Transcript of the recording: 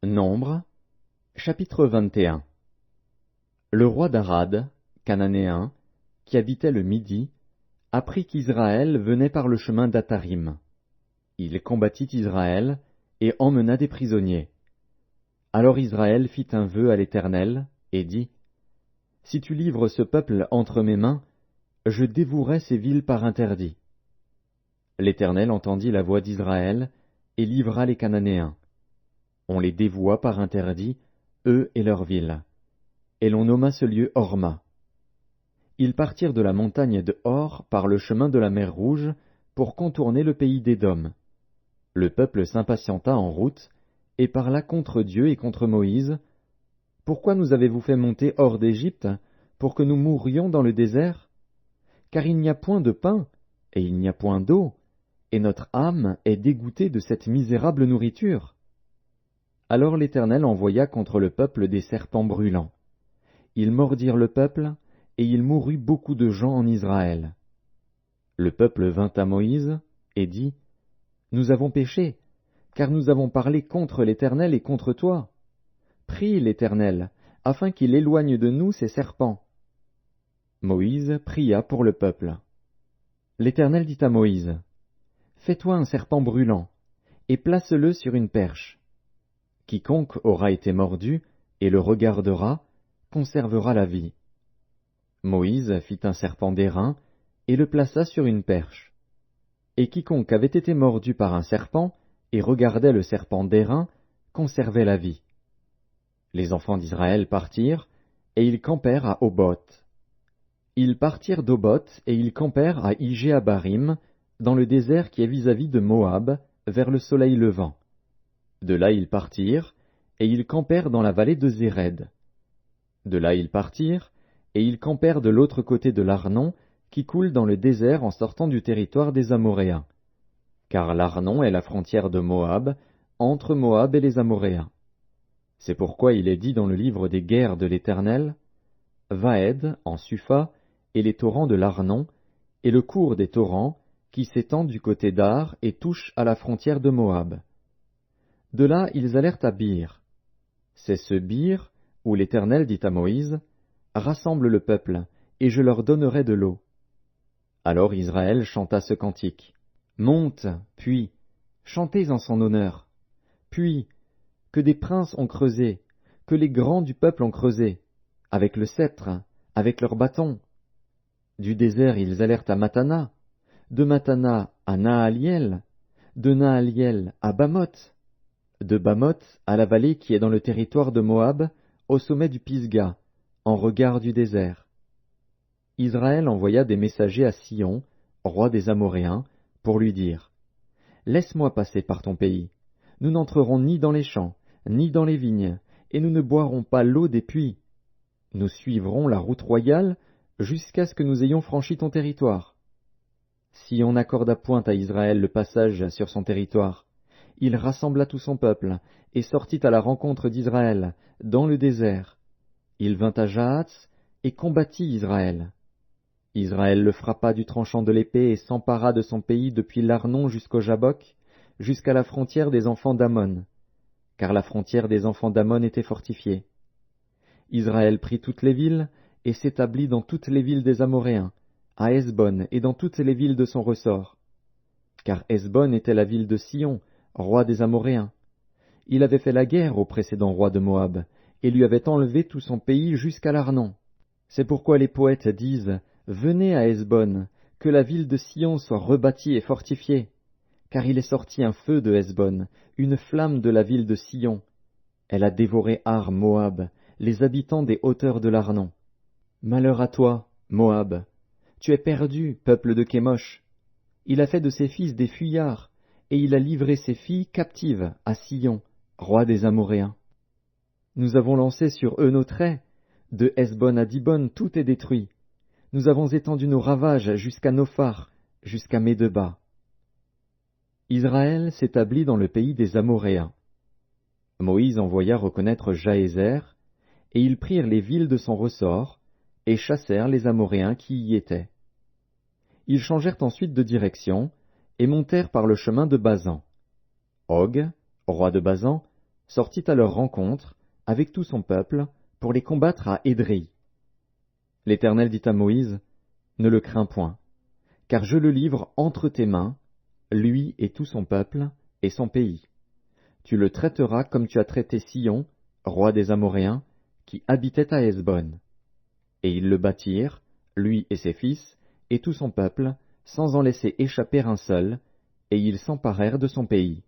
Nombre, chapitre 21. Le roi d'Arad, cananéen, qui habitait le Midi, apprit qu'Israël venait par le chemin d'Atarim. Il combattit Israël et emmena des prisonniers. Alors Israël fit un vœu à l'Éternel et dit, « Si tu livres ce peuple entre mes mains, je dévouerai ces villes par interdit. » L'Éternel entendit la voix d'Israël et livra les Cananéens. On les dévoua par interdit, eux et leurs villes. Et l'on nomma ce lieu Horma. Ils partirent de la montagne de Hor par le chemin de la mer Rouge pour contourner le pays d'Édom. Le peuple s'impatienta en route et parla contre Dieu et contre Moïse. « Pourquoi nous avez-vous fait monter hors d'Égypte pour que nous mourions dans le désert? Car il n'y a point de pain et il n'y a point d'eau, et notre âme est dégoûtée de cette misérable nourriture. » Alors l'Éternel envoya contre le peuple des serpents brûlants. Ils mordirent le peuple, et il mourut beaucoup de gens en Israël. Le peuple vint à Moïse et dit, « Nous avons péché, car nous avons parlé contre l'Éternel et contre toi. Prie l'Éternel, afin qu'il éloigne de nous ces serpents. » Moïse pria pour le peuple. L'Éternel dit à Moïse, « Fais-toi un serpent brûlant, et place-le sur une perche. Quiconque aura été mordu et le regardera, conservera la vie. » Moïse fit un serpent d'airain et le plaça sur une perche. Et quiconque avait été mordu par un serpent et regardait le serpent d'airain, conservait la vie. Les enfants d'Israël partirent, et ils campèrent à Oboth. Ils partirent d'Oboth et ils campèrent à Ijé-Abarim, dans le désert qui est vis-à-vis de Moab, vers le soleil levant. De là ils partirent, et ils campèrent dans la vallée de Zéred. De là ils partirent, et ils campèrent de l'autre côté de l'Arnon, qui coule dans le désert en sortant du territoire des Amoréens. Car l'Arnon est la frontière de Moab, entre Moab et les Amoréens. C'est pourquoi il est dit dans le livre des guerres de l'Éternel, « Vaed, en Supha, et les torrents de l'Arnon, et le cours des torrents, qui s'étend du côté d'Ar et touche à la frontière de Moab. » De là ils allèrent à Bir. C'est ce Bir où l'Éternel dit à Moïse, « Rassemble le peuple, et je leur donnerai de l'eau. » Alors Israël chanta ce cantique. « Monte, puis, chantez en son honneur. Puis, que des princes ont creusé, que les grands du peuple ont creusé, avec le sceptre, avec leurs bâtons. Du désert ils allèrent à Matana, de Matana à Naaliel, de Naaliel à Bamoth, de Bamoth à la vallée qui est dans le territoire de Moab, au sommet du Pisga, en regard du désert. Israël envoya des messagers à Sion, roi des Amoréens, pour lui dire, « Laisse-moi passer par ton pays. Nous n'entrerons ni dans les champs, ni dans les vignes, et nous ne boirons pas l'eau des puits. Nous suivrons la route royale jusqu'à ce que nous ayons franchi ton territoire. » Si on n'accorda point à Israël le passage sur son territoire, il rassembla tout son peuple, et sortit à la rencontre d'Israël, dans le désert. Il vint à Jahatz, et combattit Israël. Israël le frappa du tranchant de l'épée et s'empara de son pays depuis l'Arnon jusqu'au Jabbok, jusqu'à la frontière des enfants d'Ammon, car la frontière des enfants d'Ammon était fortifiée. Israël prit toutes les villes, et s'établit dans toutes les villes des Amoréens, à Hesbon et dans toutes les villes de son ressort. Car Hesbon était la ville de Sion, roi des Amoréens. Il avait fait la guerre au précédent roi de Moab, et lui avait enlevé tout son pays jusqu'à l'Arnon. C'est pourquoi les poètes disent, « Venez à Hesbon, que la ville de Sion soit rebâtie et fortifiée. Car il est sorti un feu de Hesbon, une flamme de la ville de Sion. Elle a dévoré Ar Moab, les habitants des hauteurs de l'Arnon. Malheur à toi, Moab! Tu es perdu, peuple de Kémosh. Il a fait de ses fils des fuyards, et il a livré ses filles captives à Sion, roi des Amoréens. Nous avons lancé sur eux nos traits. De Hesbon à Dibon, tout est détruit. Nous avons étendu nos ravages jusqu'à Nophar, jusqu'à Médeba. » Israël s'établit dans le pays des Amoréens. Moïse envoya reconnaître Jaézer, et ils prirent les villes de son ressort, et chassèrent les Amoréens qui y étaient. Ils changèrent ensuite de direction, et montèrent par le chemin de Basan. Og, roi de Basan, sortit à leur rencontre, avec tout son peuple, pour les combattre à Édréi. L'Éternel dit à Moïse, ne le crains point, car je le livre entre tes mains, lui et tout son peuple, et son pays. Tu le traiteras comme tu as traité Sihon, roi des Amoréens, qui habitait à Hesbon. Et ils le bâtirent, lui et ses fils, et tout son peuple, sans en laisser échapper un seul, et ils s'emparèrent de son pays.